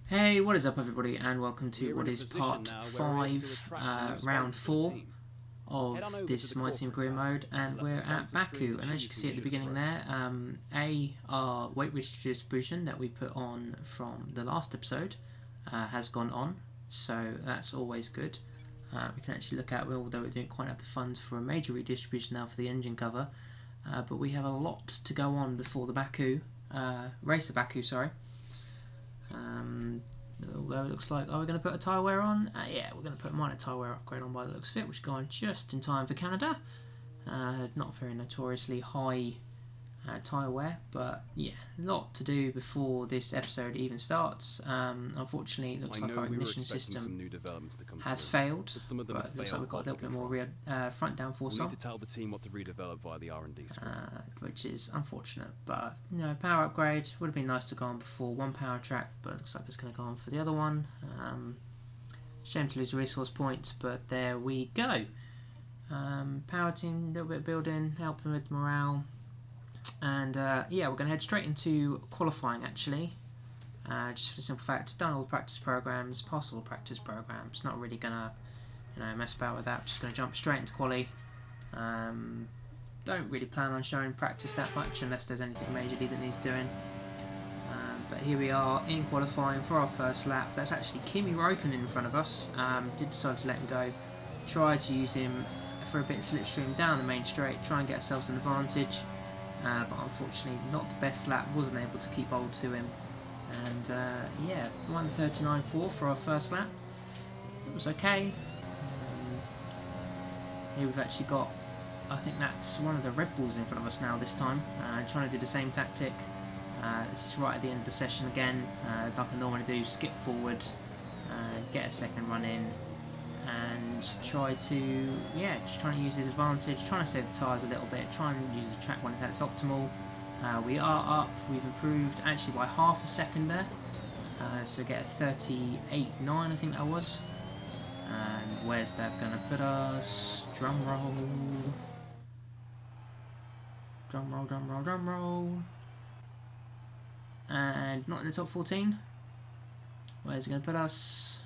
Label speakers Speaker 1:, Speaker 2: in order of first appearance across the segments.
Speaker 1: Hey, what is up everybody, and welcome to what is part 5, round 4 of this My Team Career mode, and we're at Baku, and as you can see at the beginning there, our weight redistribution that we put on from the last episode has gone on, so that's always good. We can actually look at, although we don't quite have the funds for a major redistribution now for the engine cover, but we have a lot to go on before the Baku, race of Baku, sorry. Although it looks like, we're going to put a tyre wear on? Yeah, we're going to put a minor tyre wear upgrade on by the looks of it, which is going just in time for Canada. Not very notoriously high tyre wear, but yeah, a lot to do before this episode even starts. Unfortunately, it looks like our ignition system has failed, but it looks like we've got a little bit more front downforce on.
Speaker 2: We need to tell the team what to redevelop via the R&D squad.
Speaker 1: Which is unfortunate, but power upgrade would have been nice to go on before one power track, but it looks like it's going to go on for the other one. Shame to lose resource points, but there we go. Power team, a little bit of building, helping with morale. And yeah, we're going to head straight into qualifying actually. Just for the simple fact, done all the practice programs, passed all the practice programs. Not really going to mess about with that. Just going to jump straight into quali. Don't really plan on showing practice that much unless there's anything majorly that needs doing. But here we are in qualifying for our first lap. That's actually Kimi Räikkönen in front of us. Did decide to let him go. Tried to use him for a bit of slipstream down the main straight, try and get ourselves an advantage. But unfortunately not the best lap, wasn't able to keep hold to him, and yeah, 1:39.4 for our first lap. It was okay. Here we've actually got, I think that's one of the Red Bulls in front of us now this time, trying to do the same tactic. This is right at the end of the session again, like I normally do, skip forward, get a second run in, and try to, just trying to use his advantage, trying to save the tyres a little bit, trying to use the track when it's at its optimal. We are up, we've improved actually by half a second there, so get a 38.9 I think that was. And where's that going to put us? Drum roll. Drum roll, drum roll, drum roll. And not in the top 14. Where's it going to put us?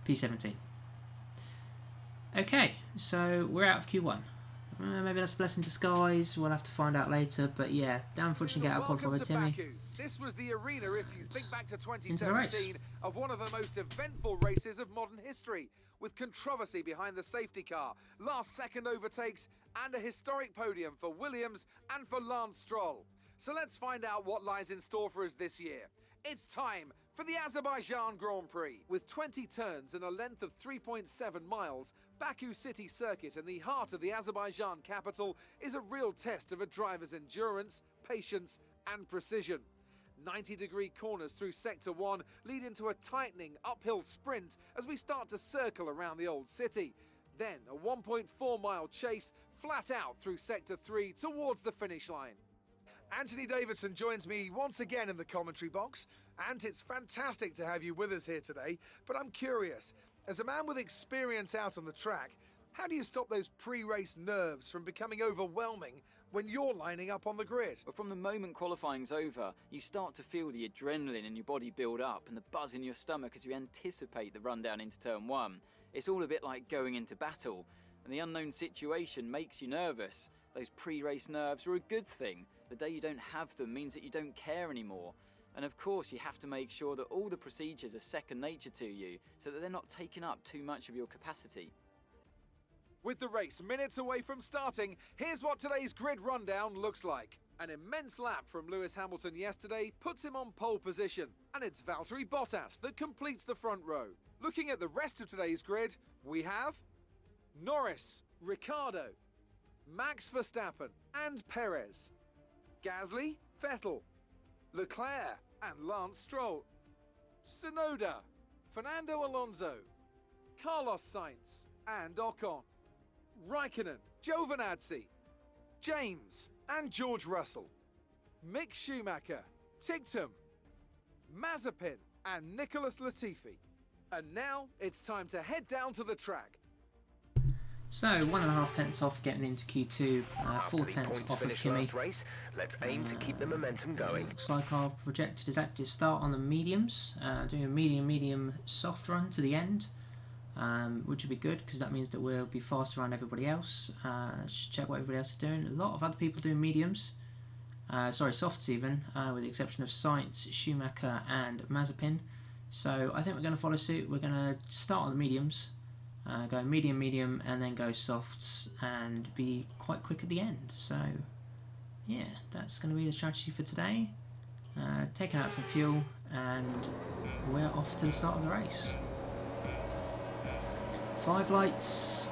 Speaker 1: P17. Okay, so we're out of Q1. Maybe that's a blessing in disguise. We'll have to find out later. But yeah, unfortunately get out qualified with Timmy.
Speaker 3: Baku. This was the arena, if you think back to 2017, of one of the most eventful races of modern history, with controversy behind the safety car, last-second overtakes, and a historic podium for Williams and for Lance Stroll. So let's find out what lies in store for us this year. It's time for the Azerbaijan Grand Prix. With 20 turns and a length of 3.7 miles, Baku City Circuit in the heart of the Azerbaijan capital is a real test of a driver's endurance, patience and precision. 90-degree corners through Sector 1 lead into a tightening uphill sprint as we start to circle around the old city. Then a 1.4-mile chase flat out through Sector 3 towards the finish line. Anthony Davidson joins me once again in the commentary box, and it's fantastic to have you with us here today, but I'm curious, as a man with experience out on the track, how do you stop those pre-race nerves from becoming overwhelming when you're lining up on the grid?
Speaker 4: But from the moment qualifying's over, you start to feel the adrenaline in your body build up and the buzz in your stomach as you anticipate the run down into turn 1. It's all a bit like going into battle, and the unknown situation makes you nervous. Those pre-race nerves are a good thing. The day you don't have them means that you don't care anymore. And of course you have to make sure that all the procedures are second nature to you so that they're not taking up too much of your capacity.
Speaker 3: With the race minutes away from starting, here's what today's grid rundown looks like. An immense lap from Lewis Hamilton yesterday puts him on pole position, and it's Valtteri Bottas that completes the front row. Looking at the rest of today's grid, we have Norris, Ricciardo, Max Verstappen and Perez, Gasly, Vettel, Leclerc and Lance Stroll, Tsunoda, Fernando Alonso, Carlos Sainz and Ocon, Raikkonen, Giovinazzi, James and George Russell, Mick Schumacher, Ticktum, Mazepin and Nicholas Latifi. And now it's time to head down to the track.
Speaker 1: So 1.5 tenths off getting into Q2, 4 tenths off of Kimi.
Speaker 5: Race, let's aim to keep the momentum going.
Speaker 1: Looks like our projected is active start on the mediums, doing a medium soft run to the end, which would be good because that means that we'll be faster around everybody else. Let's just check what everybody else is doing. A lot of other people doing mediums, sorry, softs even, with the exception of Sainz, Schumacher and Mazepin. So I think we're going to follow suit. We're going to start on the mediums. Go medium, and then go softs, and be quite quick at the end. So, yeah, that's going to be the strategy for today. Taking out some fuel, and we're off to the start of the race. 5 lights,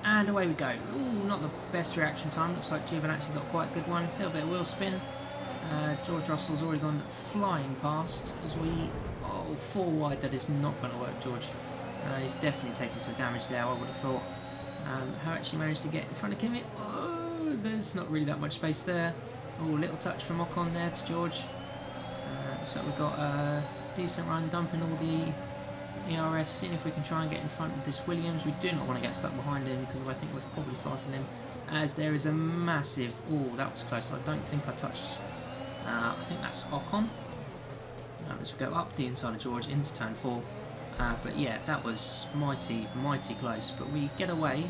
Speaker 1: and away we go. Ooh, not the best reaction time. Looks like Giovinazzi got quite a good one. A little bit of wheel spin. George Russell's already gone flying past as we... Oh, 4 wide. That is not going to work, George. He's definitely taken some damage there, I would have thought. How actually managed to get in front of Kimi? Oh, there's not really that much space there. Oh, little touch from Ocon there to George. So we've got a decent run, dumping all the ERS, seeing if we can try and get in front of this Williams. We do not want to get stuck behind him because I think we're probably faster than him. As there is a massive... Oh, that was close. I don't think I touched... I think that's Ocon. As we go up the inside of George into turn 4. But yeah, that was mighty close. But we get away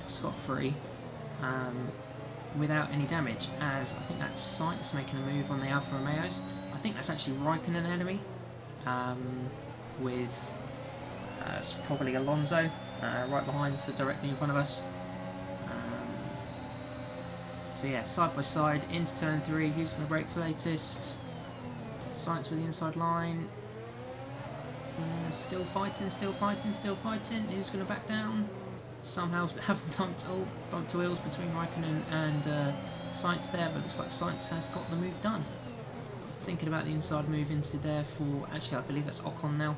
Speaker 1: scot-free without any damage, as I think that's Sainz making a move on the Alfa Romeos. I think that's actually Raikkonen enemy, with probably Alonso right behind, so directly in front of us. So yeah, side by side into turn 3. Who's going to brake for latest? Sainz with the inside line. Still fighting. Who's going to back down? Somehow haven't bumped to wheels between Raikkonen and Sainz there, but looks like Sainz has got the move done. Thinking about the inside move into there for... Actually, I believe that's Ocon now.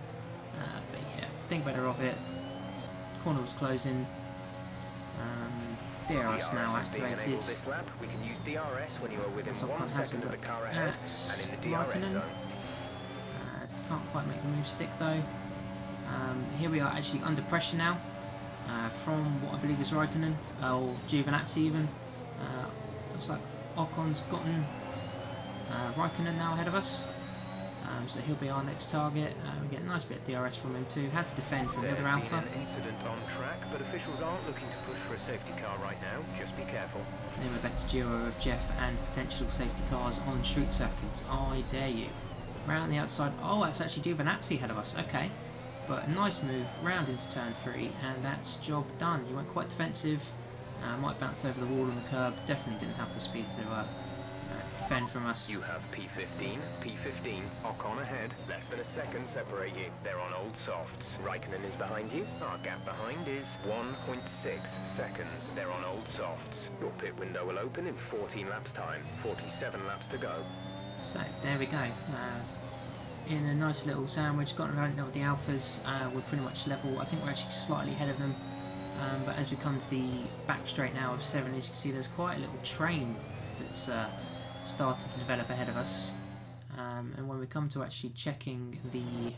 Speaker 1: But yeah, think better of it. Corner was closing. DRS now activated.
Speaker 5: This lap, we can use DRS when you are within 1 second of the car ahead and in the DRS zone.
Speaker 1: Can't quite make the move stick though. Here we are actually under pressure now from what I believe is Raikkonen, or Giovinazzi even. Looks like Ocon's gotten Raikkonen now ahead of us. So he'll be our next target. We get a nice bit of DRS from him too. Had to defend from the other Alpha.
Speaker 5: There's been an incident on track, but officials aren't looking to push for a safety car right now. Just be careful.
Speaker 1: Name a better duo of Jeff and potential safety cars on street circuits. I dare you. Round the outside. Oh, that's actually Giovinazzi ahead of us. Okay. But a nice move round into turn 3, and that's job done. He went quite defensive. Might bounce over the wall on the curb. Definitely didn't have the speed to defend from us.
Speaker 5: You have P15, Ocon ahead. Less than a second separate you. They're on old softs. Raikkonen is behind you. Our gap behind is 1.6 seconds. They're on old softs. Your pit window will open in 14 laps time. 47 laps to go.
Speaker 1: So there we go. In a nice little sandwich, got around with the Alphas. We're pretty much level. I think we're actually slightly ahead of them. But as we come to the back straight now of 7, as you can see, there's quite a little train that's started to develop ahead of us. And when we come to actually checking the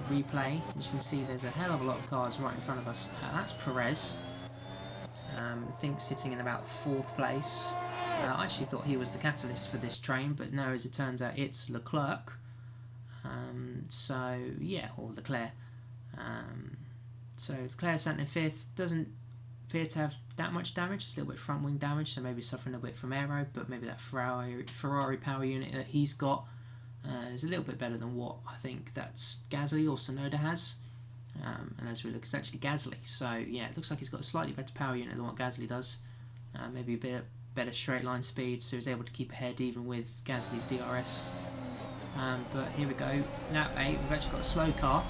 Speaker 1: replay, as you can see, there's a hell of a lot of cars right in front of us. That's Perez. I think sitting in about 4th place. I actually thought he was the catalyst for this train, but no, as it turns out, it's Leclerc. So yeah, or Leclerc. So Leclerc sat in 5th, doesn't appear to have that much damage, just a little bit front wing damage, so maybe suffering a bit from aero, but maybe that Ferrari power unit that he's got is a little bit better than what I think that's Gasly or Tsunoda has. And as we look, it's actually Gasly, so yeah, it looks like he's got a slightly better power unit than what Gasly does. Maybe a bit better straight line speed, so he's able to keep ahead even with Gasly's DRS. But here we go, lap 8, we've actually got a slow car,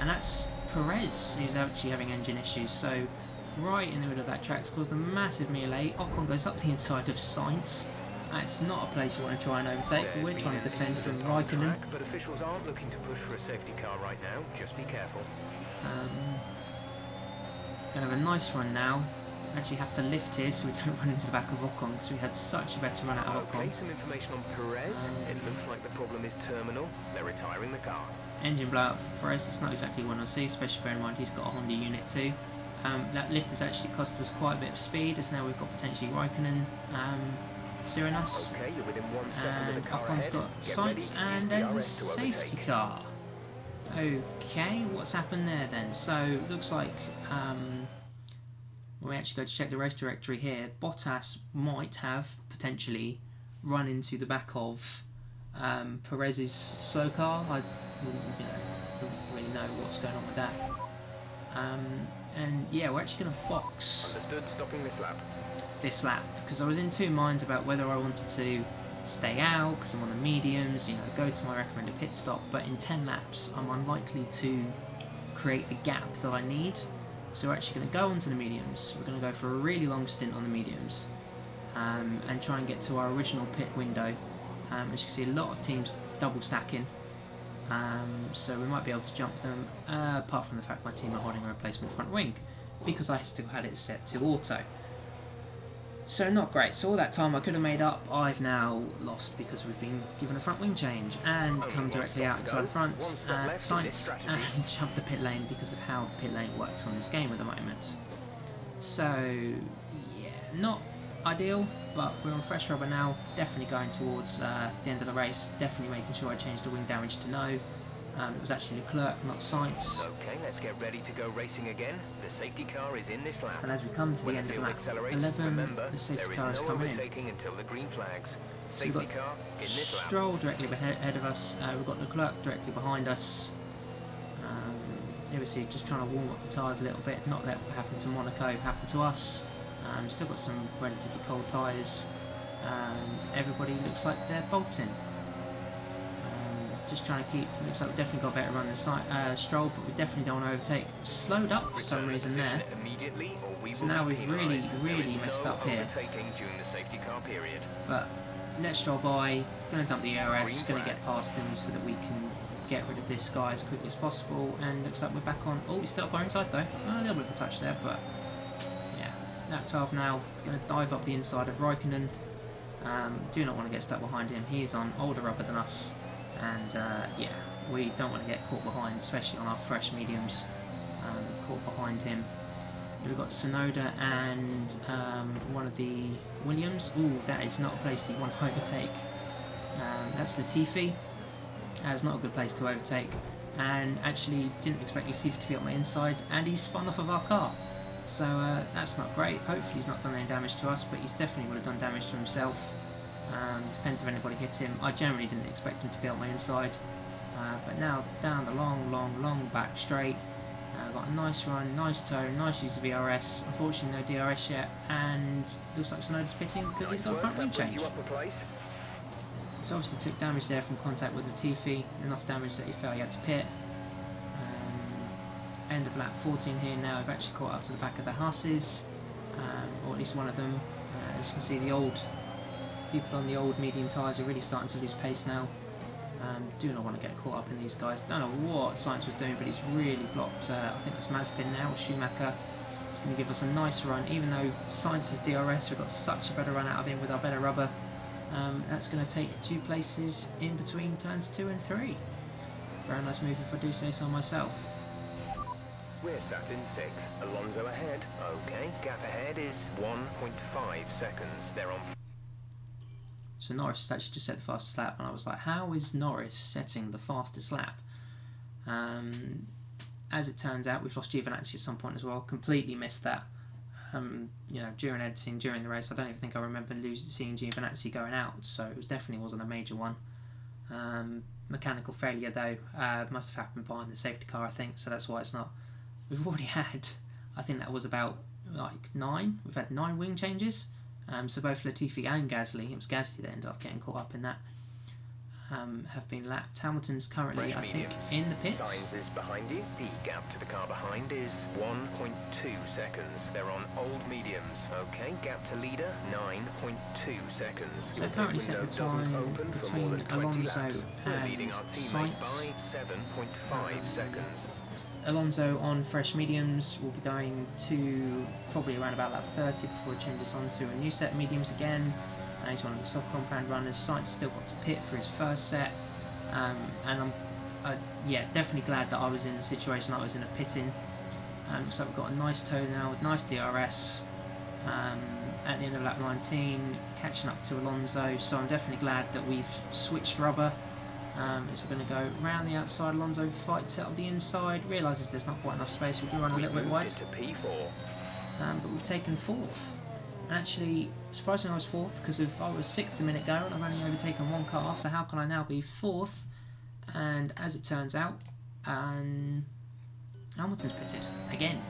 Speaker 1: and that's Perez who's actually having engine issues, so right in the middle of that track's caused a massive melee. Ocon goes up the inside of Sainz. It's not a place you want to try and overtake. We're trying to defend from Raikkonen.
Speaker 5: But officials aren't looking to push for a safety car right now. Just be careful.
Speaker 1: Gonna have a nice run now. Actually have to lift here so we don't run into the back of Ocon, because we had such a better run out of Ocon.
Speaker 5: Okay, some information on Perez. It looks like the problem is terminal. They're retiring the car.
Speaker 1: Engine blowout for Perez. It's not exactly one I see, especially bearing in mind he's got a Honda unit too. That lift has actually cost us quite a bit of speed, as now we've got potentially Raikkonen steering us.
Speaker 5: Okay, you're within 1 second of
Speaker 1: And
Speaker 5: the car
Speaker 1: Ocon's
Speaker 5: ahead.
Speaker 1: got
Speaker 5: Get ready
Speaker 1: sights,
Speaker 5: to use
Speaker 1: and there's a
Speaker 5: DRS to
Speaker 1: safety
Speaker 5: overtake.
Speaker 1: car. Okay, what's happened there then? So, looks like when we actually go to check the race directory here, Bottas might have potentially run into the back of Perez's slow car. I don't really know what's going on with that. And yeah, we're actually going to box
Speaker 5: Understood, stopping this lap.
Speaker 1: this lap, because I was in two minds about whether I wanted to stay out because I'm on the mediums, go to my recommended pit stop, but in 10 laps I'm unlikely to create the gap that I need. So we're actually going to go onto the mediums. We're going to go for a really long stint on the mediums and try and get to our original pit window. As you can see, a lot of teams double stacking, so we might be able to jump them, apart from the fact my team are holding a replacement front wing because I still had it set to auto. So not great. So all that time I could have made up, I've now lost because we've been given a front wing change and come directly out inside front sights and jump the pit lane because of how the pit lane works on this game at the moment. So yeah, not ideal, but we're on fresh rubber now, definitely going towards the end of the race, definitely making sure I change the wing damage to no. It was actually Leclerc, not Sainz.
Speaker 5: Okay, let's get ready to go racing again. The safety car is in this lap.
Speaker 1: And as we come to the end of lap 11,
Speaker 5: remember,
Speaker 1: the safety
Speaker 5: there
Speaker 1: car
Speaker 5: is
Speaker 1: is
Speaker 5: no
Speaker 1: coming in.
Speaker 5: overtaking until the green flags.
Speaker 1: So we've
Speaker 5: Safety
Speaker 1: got
Speaker 5: car in this lap.
Speaker 1: Stroll directly ahead of us, we've got Leclerc directly behind us. Obviously just trying to warm up the tyres a little bit, not let what happened to Monaco happen to us. Still got some relatively cold tyres, and everybody looks like they're bolting. Just trying to keep, looks like we've definitely got a better run than Stroll, but we definitely don't want to overtake. Slowed up for some reason there. So now we've really messed up here.
Speaker 5: During the safety car period.
Speaker 1: But let's Stroll by, going to dump the ERS, going to get past him so that we can get rid of this guy as quickly as possible. And looks like we're back on. Oh, we still up our inside though. A little bit of a touch there, but yeah. Lap 12 now, going to dive up the inside of Raikkonen. Do not want to get stuck behind him. He is on older rubber than us. And yeah, we don't want to get caught behind, especially on our fresh mediums, caught behind him. We've got Tsunoda and one of the Williams. Ooh, that is not a place you want to overtake. That's Latifi. That's not a good place to overtake. And actually didn't expect Latifi to be on my inside, and he spun off of our car. So that's not great. Hopefully he's not done any damage to us, but he's definitely would have done damage to himself. Depends if anybody hit him. I generally didn't expect him to be on my inside, but now down the long back straight. Got a nice run, nice toe, nice use of VRS. Unfortunately no DRS yet, and looks like Tsunoda's pitting because he's got a front wing change. So obviously took damage there from contact with Latifi, enough damage that he felt he had to pit. End of lap 14 here now. We've actually caught up to the back of the Haas's, or at least one of them. As you can see, the old people on the old medium tyres are really starting to lose pace now. Do not want to get caught up in these guys. Don't know what Sainz was doing, but he's really blocked. I think it's Mazepin now, or Schumacher. It's going to give us a nice run, even though Sainz's DRS, we've got such a better run out of him with our better rubber. That's going to take 2 places in between turns 2 and 3. Very nice move if I do say so myself.
Speaker 5: We're sat in 6th. Alonso ahead. Okay, gap ahead is 1.5 seconds. They're on.
Speaker 1: So Norris has actually just set the fastest lap, and I was like, how is Norris setting the fastest lap? As it turns out, we've lost Giovinazzi at some point as well. Completely missed that. During editing, during the race, I don't even think I remember seeing Giovinazzi going out, so it definitely wasn't a major one. Mechanical failure though, must have happened behind the safety car, I think, so that's why it's not. We've already had, I think that was about like 9. We've had 9 wing changes. So both Latifi and Gasly, it was Gasly that ended up getting caught up in that, have been lapped. Hamilton's currently, I think, in the pits.
Speaker 5: Sainz is behind you. The gap to the car behind is 1.2 seconds. They're on old mediums. Okay, gap to leader, 9.2 seconds.
Speaker 1: So currently set the time between Alonso and Sainz.
Speaker 5: 7.5 seconds.
Speaker 1: Alonso on fresh mediums will be going to probably around about lap 30 before he changes on to a new set of mediums again. He's one of the soft compound runners. Sainz still got to pit for his first set, and I'm definitely glad that I was in the situation I was in of pitting. Looks like we've got a nice toe now with nice DRS. At the end of lap 19, catching up to Alonso, so I'm definitely glad that we've switched rubber. As we're going to go round the outside. Alonso fights out of the inside, realises there's not quite enough space, we do run a little bit wide.
Speaker 5: To P4.
Speaker 1: But we've taken 4th. And actually, surprisingly I was 4th, because if I was 6th a minute ago and I've only overtaken 1 car, so how can I now be 4th? And as it turns out, Hamilton's pitted again.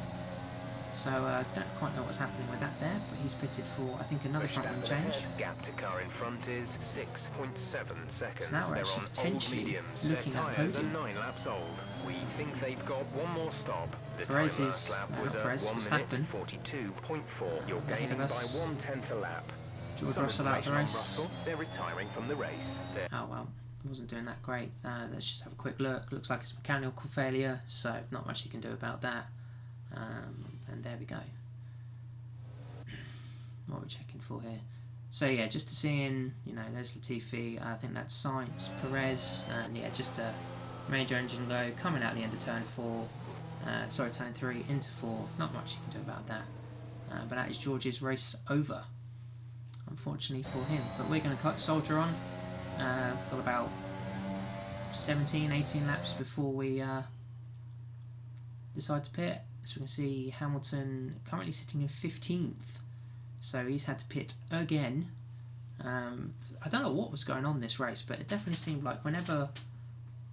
Speaker 1: So I don't quite know what's happening with that there, but he's pitted for, I think, another front wing change.
Speaker 5: Gap to car in front is 6.7 seconds.
Speaker 1: So now we're
Speaker 5: They're
Speaker 1: actually
Speaker 5: on old
Speaker 1: potentially
Speaker 5: mediums.
Speaker 1: looking
Speaker 5: Their
Speaker 1: at
Speaker 5: tyres are
Speaker 1: podium.
Speaker 5: 9 laps old. We think they've got one more stop. The
Speaker 1: Perez
Speaker 5: time
Speaker 1: is-
Speaker 5: last lap was
Speaker 1: Perez,
Speaker 5: 1
Speaker 1: Verstappen.
Speaker 5: minute 42.4. You're
Speaker 1: Ahead
Speaker 5: gaining
Speaker 1: of
Speaker 5: by
Speaker 1: us.
Speaker 5: 1/10 a lap.
Speaker 1: George
Speaker 5: Some
Speaker 1: Russell out the
Speaker 5: information on
Speaker 1: race.
Speaker 5: Russell. They're retiring from the race.
Speaker 1: Oh well, it wasn't doing that great. Let's just have a quick look. Looks like it's mechanical failure, so not much you can do about that. And there we go. What are we checking for here? So yeah, just to see in, there's Latifi. I think that's Sainz, Perez, and yeah, just a major engine glow coming out the end of turn 4. Turn 3 into 4. Not much you can do about that. But that is George's race over, unfortunately for him. But we're going to soldier on. We've got about 17, 18 laps before we decide to pit. So we can see Hamilton currently sitting in 15th. So he's had to pit again. I don't know what was going on this race, but it definitely seemed like whenever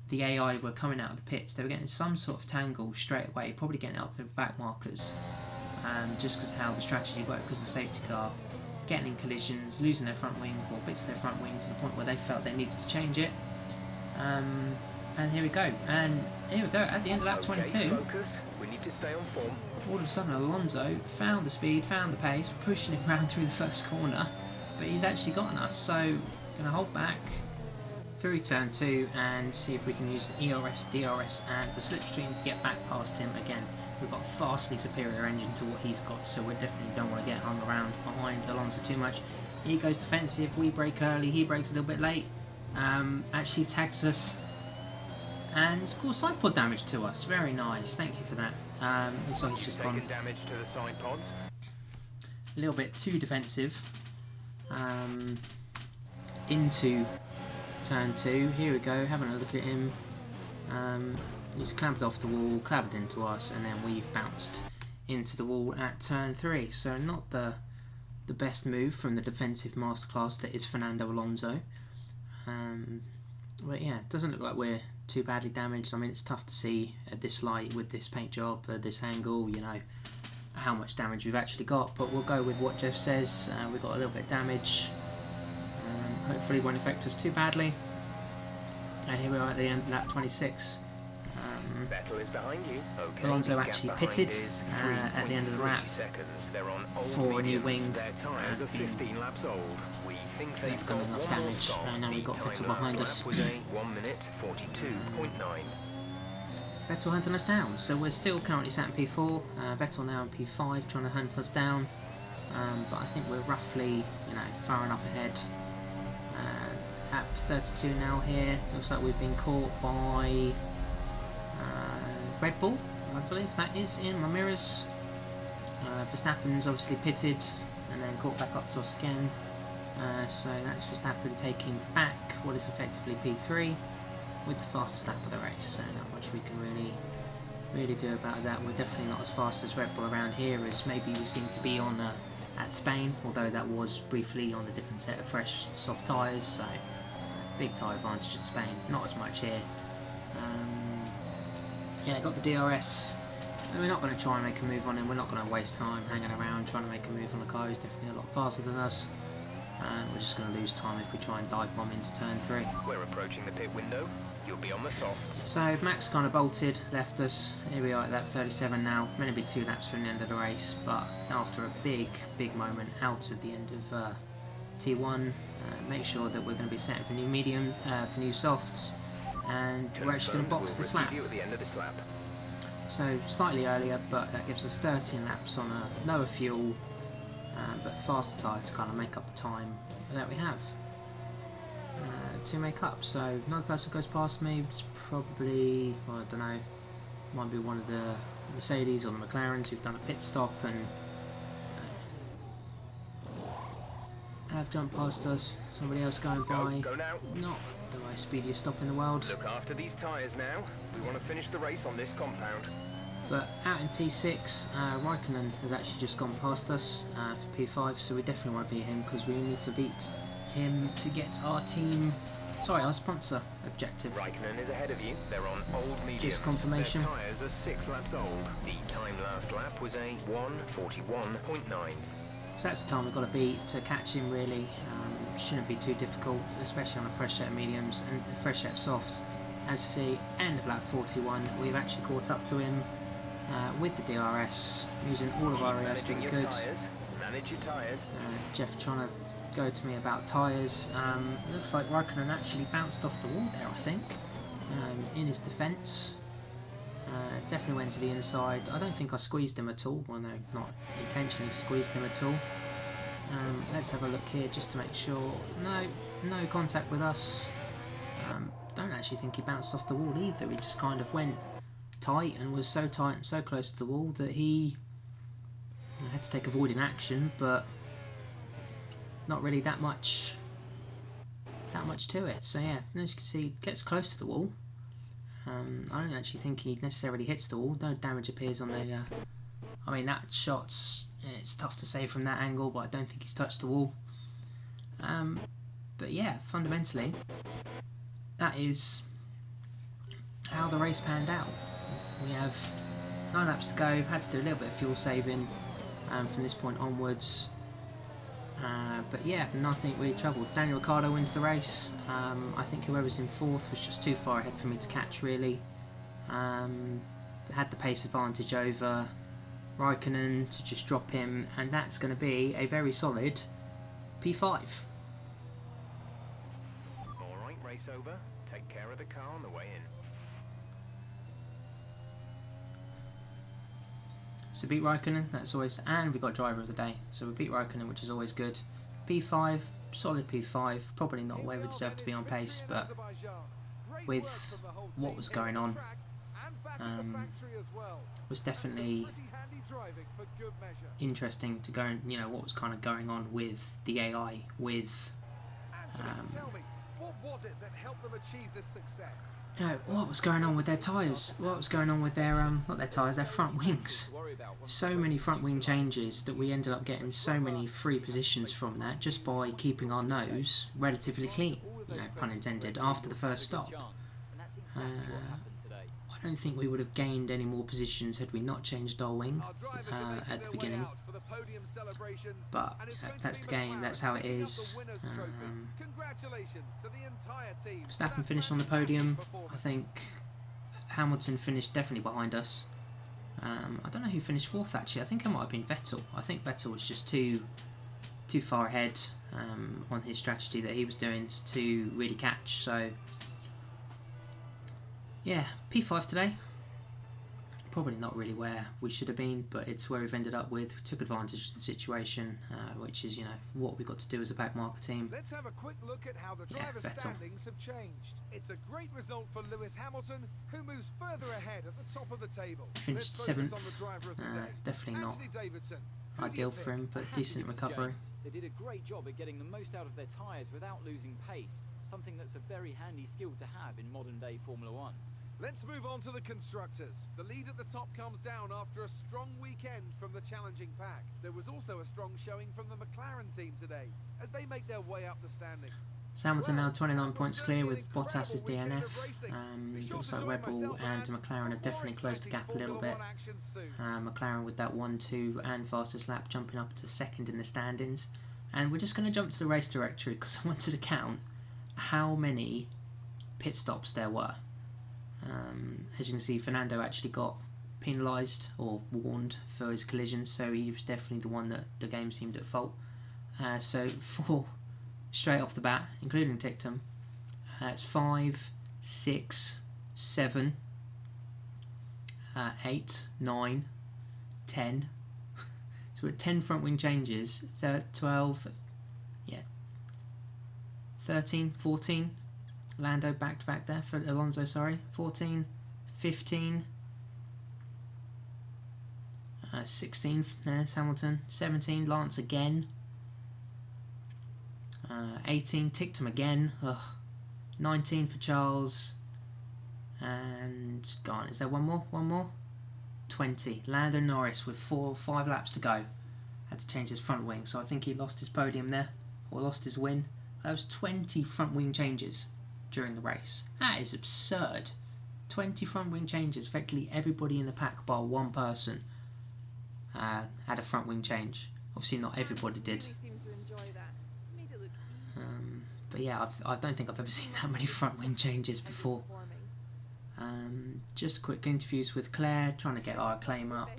Speaker 1: the AI were coming out of the pits, they were getting some sort of tangle straight away, probably getting up with back markers. Just because how the strategy worked, because of the safety car, getting in collisions, losing their front wing or bits of their front wing to the point where they felt they needed to change it. And here we go. And here we go at the end of lap 22.
Speaker 5: Okay, focus. We need to stay on form.
Speaker 1: All of a sudden Alonso found the speed, found the pace, pushing him round through the first corner, but he's actually gotten us, so going to hold back through turn 2 and see if we can use the ERS, DRS and the slipstream to get back past him again. We've got a vastly superior engine to what he's got, so we definitely don't want to get hung around behind Alonso too much. He goes defensive, we brake early, he brakes a little bit late, actually tags us and scores side pod damage to us. Very nice, thank you for that. Looks like he's just gone
Speaker 5: Damage to the side pods.
Speaker 1: a little bit too defensive into turn 2. Here we go, having a look at him. He's clamped off the wall, clattered into us, and then we've bounced into the wall at turn 3. So not the best move from the defensive masterclass that is Fernando Alonso. But yeah, it doesn't look like we're too badly damaged. I mean, it's tough to see at this light with this paint job, this angle, how much damage we've actually got, but we'll go with what Jeff says. We've got a little bit of damage. Hopefully it won't affect us too badly. Here we are at the end of lap 26.
Speaker 5: Vettel is behind you. Okay,
Speaker 1: Alonso
Speaker 5: gap
Speaker 1: actually
Speaker 5: behind
Speaker 1: pitted
Speaker 5: is
Speaker 1: at the end of the
Speaker 5: 3.3
Speaker 1: lap
Speaker 5: seconds. They're on old
Speaker 1: for a new
Speaker 5: mediums.
Speaker 1: wing.
Speaker 5: Their tyres are 15 laps old. We think they've
Speaker 1: done
Speaker 5: got
Speaker 1: enough
Speaker 5: one more
Speaker 1: damage,
Speaker 5: stop.
Speaker 1: and now we've got
Speaker 5: The
Speaker 1: Vettel
Speaker 5: time
Speaker 1: behind
Speaker 5: last
Speaker 1: us.
Speaker 5: lap was a 1 minute 42.9.
Speaker 1: Vettel hunting us down, so we're still currently sat in P4. Vettel now in P5 trying to hunt us down, but I think we're roughly far enough ahead. Lap 32 now here. Looks like we've been caught by Red Bull, I believe that is in my mirrors. Verstappen's obviously pitted and then caught back up to us again. So that's Verstappen taking back what is effectively P3 with the fastest lap of the race. So not much we can really do about that. We're definitely not as fast as Red Bull around here as maybe we seem to be on at Spain, although that was briefly on a different set of fresh soft tyres. So big tyre advantage at Spain, not as much here. Yeah, got the DRS. We're not going to try and make a move on him. We're not going to waste time hanging around trying to make a move on the car. He's definitely a lot faster than us. We're just going to lose time if we try and dive bomb into turn 3.
Speaker 5: We're approaching the pit window. You'll be on the softs.
Speaker 1: So Max kind of bolted, left us. Here we are at lap 37 now. Meant to be 2 laps from the end of the race, but after a big moment out of the end of T1, make sure that we're going to be setting for new medium, for new softs, and we're actually going to box this lap.
Speaker 5: You at the end of this lap.
Speaker 1: So slightly earlier, but that gives us 13 laps on a lower fuel, but faster tyre to kind of make up the time that we have to make up. So another person goes past me. It's probably, well, I don't know, Might be one of the Mercedes or the McLarens who've done a pit stop and have jumped past us. Somebody else going by.
Speaker 5: Go now.
Speaker 1: Not the most speediest stop in the world.
Speaker 5: Look after these tyres now. We want to finish the race on this compound.
Speaker 1: But out in P6, Raikkonen has actually just gone past us for P5, so we definitely want to beat him because we need to beat him to get our our sponsor objective.
Speaker 5: Raikkonen is ahead of you. They're on old mediums.
Speaker 1: Just confirmation.
Speaker 5: Their tyres are 6 laps old. The time last lap was a 1:41.9.
Speaker 1: So that's the time we've got to beat to catch him really. Shouldn't be too difficult, especially on a fresh set of mediums and a fresh set of softs. As you see, end of lap 41, we've actually caught up to him with the DRS, using all of our AS that we could.
Speaker 5: Manage your tyres.
Speaker 1: Jeff trying to go to me about tyres. Looks like Raikkonen actually bounced off the wall there, I think, in his defence. Definitely went to the inside. I don't think I squeezed him at all. Well, no, not intentionally squeezed him at all. Let's have a look here just to make sure. No contact with us. Don't actually think he bounced off the wall either. He just kind of went tight and was so tight and so close to the wall that he had to take avoiding action, but not really that much to it. So yeah, as you can see, gets close to the wall. I don't actually think he necessarily hits the wall. No damage appears on the. I mean, that shot's. It's tough to say from that angle, but I don't think he's touched the wall. But yeah, fundamentally, that is how the race panned out. We have 9 laps to go. Had to do a little bit of fuel saving from this point onwards. But yeah, nothing really troubled. Daniel Ricciardo wins the race. I think whoever's in 4th was just too far ahead for me to catch, really. Had the pace advantage over Raikkonen to just drop him, and that's going to be a very solid P5.
Speaker 5: Alright, race over. Take care of the car on the way in.
Speaker 1: So beat Raikkonen, that's always, and we got driver of the day. So we beat Raikkonen, which is always good. P5, solid P5, probably not where we deserve to be on pace, but with what was going on, was definitely interesting to go and, what was kind of going on with the AI, with
Speaker 3: what was it that helped them achieve this success?
Speaker 1: What was going on with their tyres? What was going on with their, not their tyres, their front wings? So many front wing changes that we ended up getting so many free positions from that just by keeping our nose relatively clean, pun intended, after the first stop. I don't think we would have gained any more positions had we not changed our wing at the beginning. But that's the game, that's how it is. Verstappen finished on the podium. I think Hamilton finished definitely behind us. I don't know who finished 4th actually. I think it might have been Vettel. I think Vettel was just too far ahead on his strategy that he was doing to really catch. So yeah, P5 today. Probably not really where we should have been, but it's where we've ended up with. We took advantage of the situation, which is, what we got to do as a back marker team.
Speaker 3: Let's have a quick look at how the driver standings have changed. It's a great result for Lewis Hamilton, who moves further ahead at the top of the table.
Speaker 1: Finished 7th. Definitely not ideal for him, but decent recovery.
Speaker 4: They did a great job at getting the most out of their tyres without losing pace, something that's a very handy skill to have in modern day Formula 1.
Speaker 3: Let's move on to the constructors. The lead at the top comes down after a strong weekend from the challenging pack. There was also a strong showing from the McLaren team today as they make their way up the standings.
Speaker 1: Hamilton now 29 points clear with Bottas's DNF. Looks like Red Bull and McLaren have definitely closed the gap a little bit. McLaren with that 1-2 and fastest lap jumping up to 2nd in the standings. And we're just going to jump to the race directory because I wanted to count how many pit stops there were. As you can see, Fernando actually got penalised or warned for his collision, so he was definitely the one that the game seemed at fault. So 4 straight off the bat, including Tictum. It's 5, 6, 7, 8, 9, 10. So we're at 10 front wing changes, 12, 13, 14. Lando back to back there for Alonso, sorry. 14, 15, 16th, there's Hamilton. 17, Lance again. 18, ticked him again. Ugh. 19 for Charles. And gone. Is there one more? 20. Lando Norris with 5 laps to go. Had to change his front wing, so I think he lost his podium there, or lost his win. That was 20 front wing changes during the race. That is absurd. 20 front wing changes. Effectively everybody in the pack bar one person had a front wing change. Obviously not everybody did. But yeah, I don't think I've ever seen that many front wing changes before. Just quick interviews with Claire, trying to get our claim up.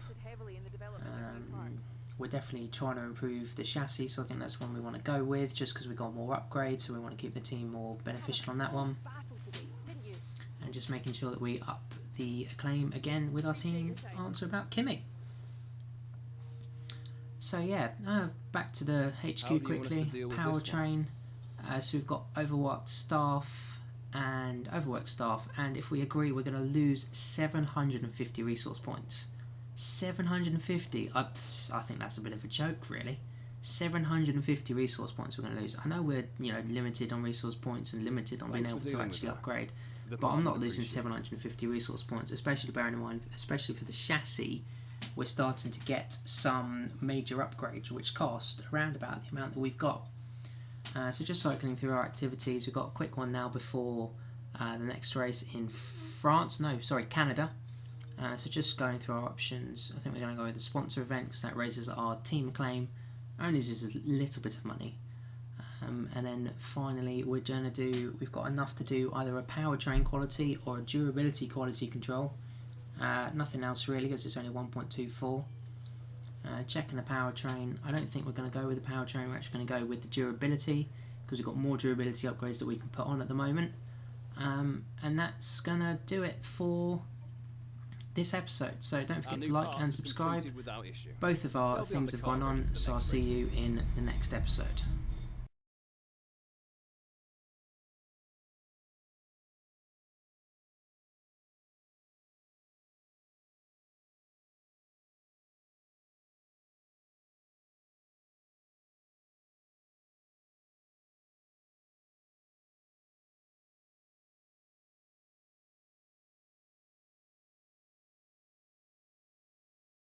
Speaker 1: We're definitely trying to improve the chassis, so I think that's one we want to go with, just because we've got more upgrades, so we want to keep the team more beneficial on that one. And just making sure that we up the acclaim again with our team answer about Kimi. So yeah, back to the HQ quickly. Powertrain. So we've got overworked staff, and if we agree, we're going to lose 750 resource points. 750. I think that's a bit of a joke, really. 750 resource points we're going to lose. I know we're limited on resource points and limited on being able to actually upgrade, but I'm not losing 750 resource points, especially bearing in mind, especially for the chassis. We're starting to get some major upgrades which cost around about the amount that we've got. So just cycling through our activities, we've got a quick one now before the next race in Canada. So just going through our options, I think we're going to go with the sponsor event because that raises our team acclaim, only uses a little bit of money. And then finally we've got enough to do either a powertrain quality or a durability quality control. Nothing else really because it's only 1.24. Checking the powertrain, I don't think we're going to go with the powertrain, we're actually going to go with the durability because we've got more durability upgrades that we can put on at the moment. And that's going to do it for this episode, so don't forget to like and subscribe. Both of our things have gone on, so I'll see you in the next episode.